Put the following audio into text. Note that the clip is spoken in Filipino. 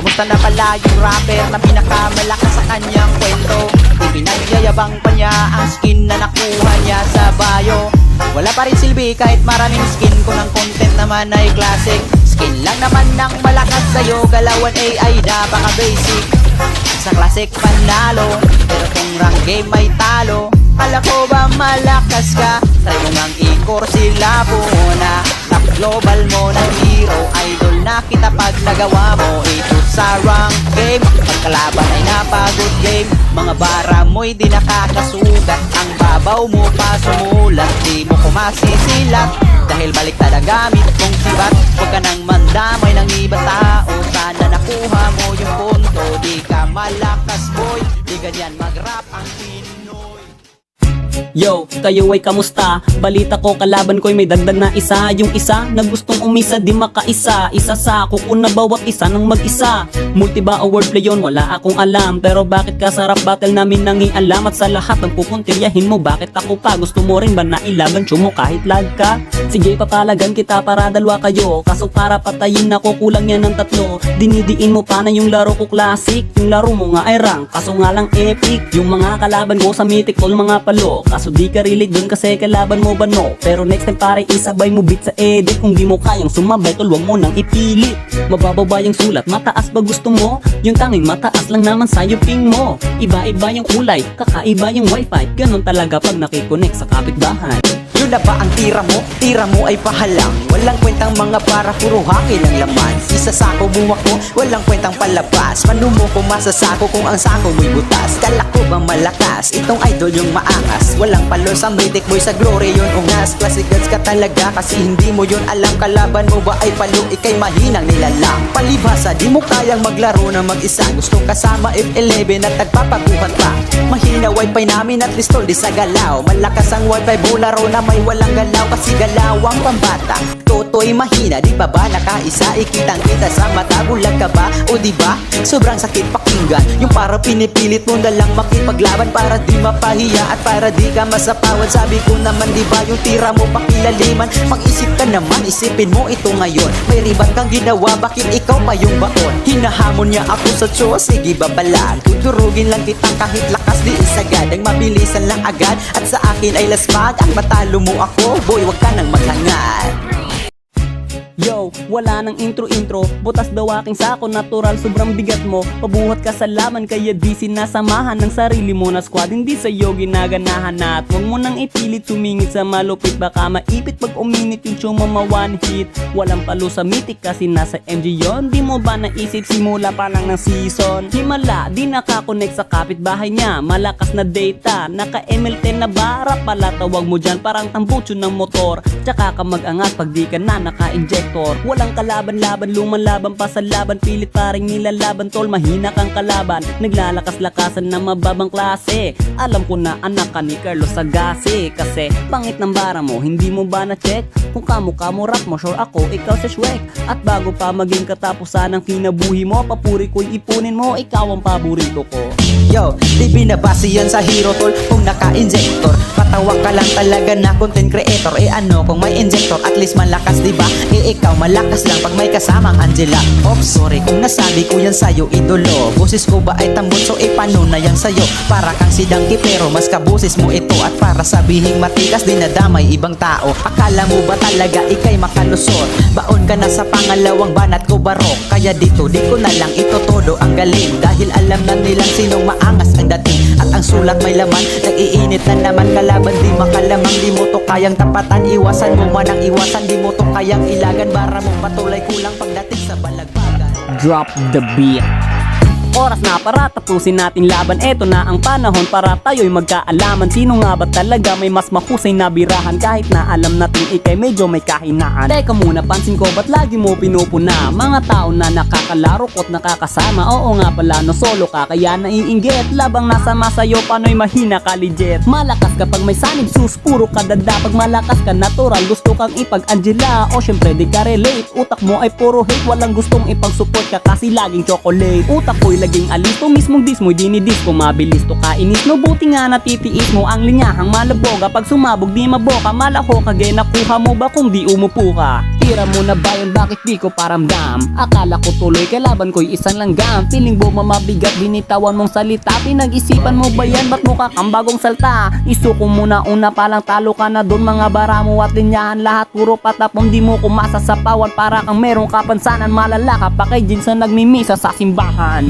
Kamusta na pala yung rapper na pinakamalakas sa kanyang kwento? Ipinagyayabang pa niya ang skin na nakuha niya sa bio. Wala pa rin silbi kahit maraming skin, kung ang content naman ay classic. Skin lang naman ng malakas sa'yo, galawan AI napaka-basic. Sa classic panalo, pero kung rank game may talo. Kala ko ba malakas ka? Try mo ngang i-core sila muna. Top global mo ng hero, idol na kita pag nagawa mo ito sa rank game. Pagkalaban ay napagod game, mga bara mo'y di nakakasugat. Ang babaw mo pa sumulat, di mo kumasisilat dahil baliktad ang gamit mong sibat. Huwag ka nang mandamay ng ibang tao, sana nakuha mo yung punto. Di ka malakas boy, di ganyan mag-rap ang Pinoy. Yo, kayo ay kamusta? Balita ko kalaban ko'y may dagdag na isa. Yung isa na gustong umisa di makaisa. Isa sa kuko na bawat isa ng mag-isa. Multi ba o wordplay yun? Wala akong alam. Pero bakit ka sa rap battle namin nangialam? At sa lahat ng pupuntiryahin mo, bakit ako pa? Gusto mo rin ba na ilaban mo kahit lag ka? Sige papalagan kita para dalawa kayo. Kaso para patayin ako kulang yan ng tatlo. Dinidiin mo pa na yung laro ko classic. Yung laro mo nga ay rank, kaso nga lang epic. Yung mga kalaban ko sa mythic all mga palo. Kaso di ka relate dun kasi kalaban mo ba no? Pero next time pare isabay mo beat sa edit. Kung di mo kayang sumabay tol wag mo nang ipilit. Mabababa yung sulat, mataas ba gusto mo? Yung tanging mataas lang naman sa'yo ping mo. Iba-iba yung kulay, kakaiba yung wifi. Ganon talaga pag nakikonek sa kapitbahay. Yun na ba ang tira mo? Tira mo ay pahalang. Walang kwentang mga para puro hangin ang laman. Isa sako buwak mo, walang kwentang palabas. Paano mo kung masasako kung ang sako mo'y butas? Kala ko ba malakas? Itong idol yung maangas. Walang palo sa mythic boy, sa glory yun ungas. Classic gods ka talaga kasi hindi mo yun alam. Kalaban mo ba ay palo, ikay mahinang nilalang. Palibhasa, di mo kayang maglaro na mag-isa. Gusto kasama F11 at nagpapaguhat pa. Mahina wifi namin at listol di sa galaw. Malakas ang wifi bularo na may walang galaw kasi galawang pambata. Toto'y mahina, di pa ba nakaisa? Ikitang kita sa mata, bulag ka ba? O di ba? Sobrang sakit pakinggan. Yung para pinipilit mo na lang makipaglaban para di mapahiya at para di ka masapawad. Sabi ko naman di ba yung tira mo pakilaliman? Mag-isip ka naman, isipin mo ito ngayon. May riban kang ginawa, bakit ikaw pa yung baon? Hinahamon niya ako sa Diyos, sige babalag. Tuturugin lang kitang kahit lakas di isagad. Ang mabilisan lang agad at sa akin ay lasmag. At matalo mo ako, boy wag ka nang maghangad. Yo, wala nang intro-intro. Butas daw aking sako, natural sobrang bigat mo. Pabuhat ka sa laman kaya di sinasamahan ng sarili mo na squad. Hindi sa'yo ginaganahan na at huwag mo nang ipilit sumingit sa malupit. Baka maipit pag uminit yung show mo one hit. Walang palo sa mythic kasi nasa MG yon. Di mo ba naisip simula pa lang ng season? Himala, di nakakonect sa kapitbahay niya. Malakas na data, naka ML10 na bara pala. Tawag mo dyan parang tambutso ng motor. Tsaka ka mag-angat pag di ka na naka-inject. Walang kalaban-laban, lumalaban pa sa laban. Pilit paring nilalaban tol, mahina kang kalaban. Naglalakas-lakasan na mababang klase. Alam ko na anak ka ni Carlos Sagasi. Kasi pangit ng bara mo, hindi mo ba na-check? Kung kamukha mo rap mo, sure ako, ikaw si Shrek. At bago pa maging katapusan ng kinabuhi mo, papuri ko'y ipunin mo, ikaw ang paborito ko. Yo, di binabase yan sa hero tol kung naka-injector. Patawa ka lang talaga na content creator. Eh ano kung may injector, at least malakas diba? Eh ikaw malakas lang pag may kasamang Angela. Oops, sorry kung nasabi ko yan sa'yo idolo. Boses ko ba ay tambon, so eh paano na yan sa'yo? Para kang si Dangki pero mas kaboses mo ito. At para sabihing matikas dinadamay ibang tao. Akala mo ba talaga ikay makalusot? Baon ka na sa pangalawang banat ko barok. Kaya dito di ko na lang ito todo ang galing. Dahil alam na nilang sinong maangas ang dating. At ang sulat may laman, nag-iinit na naman. Kalaban di makalamang, di mo to kayang tapatan. Iwasan mo man ang iwasan, di mo to kayang ilagan. Bara mo patuloy kulang pagdating sa balagbagan. Drop the beat. Oras na para tapusin natin laban. Eto na ang panahon para tayo'y magkaalaman. Sino nga ba talaga may mas mahusay na birahan? Kahit na alam natin ikay medyo may kahinaan. Teka muna, pansin ko ba't lagi mo pinupuna? Mga tao na nakakalaro ko't nakakasama. Oo nga pala no, solo ka kaya naiinggit. Labang nasa masayo pano'y mahina ka legit. Malakas kapag may sanib sus, puro ka dada. Pag malakas ka natural, gusto kang ipag-Angela. O syempre di ka relate, utak mo ay puro hate. Walang gustong ipag-support ka kasi laging chocolate. Utak ko'y laging alis to, mismong dis mo'y dinidis ko. Mabilis to kainis no, buti nga natitiis mo ang linyahang malaboga. Pag sumabog di maboka, malaho ka, nakuha mo ba kung di umupo ka? Tira mo na ba yun? Bakit di ko paramdam? Akala ko tuloy kalaban ko'y isang langgam. Feeling mo mamabigat, binitawan mong salita. Pinag-isipan mo ba yan? Ba't mukha kang bagong salta? Isuko mo na una palang talo ka na doon. Mga bara mo at linyahan lahat puro patapon. Di mo kumasa sa pawan para kang merong kapansanan. Malala ka pa kay Jinsan nagmimisa sa simbahan.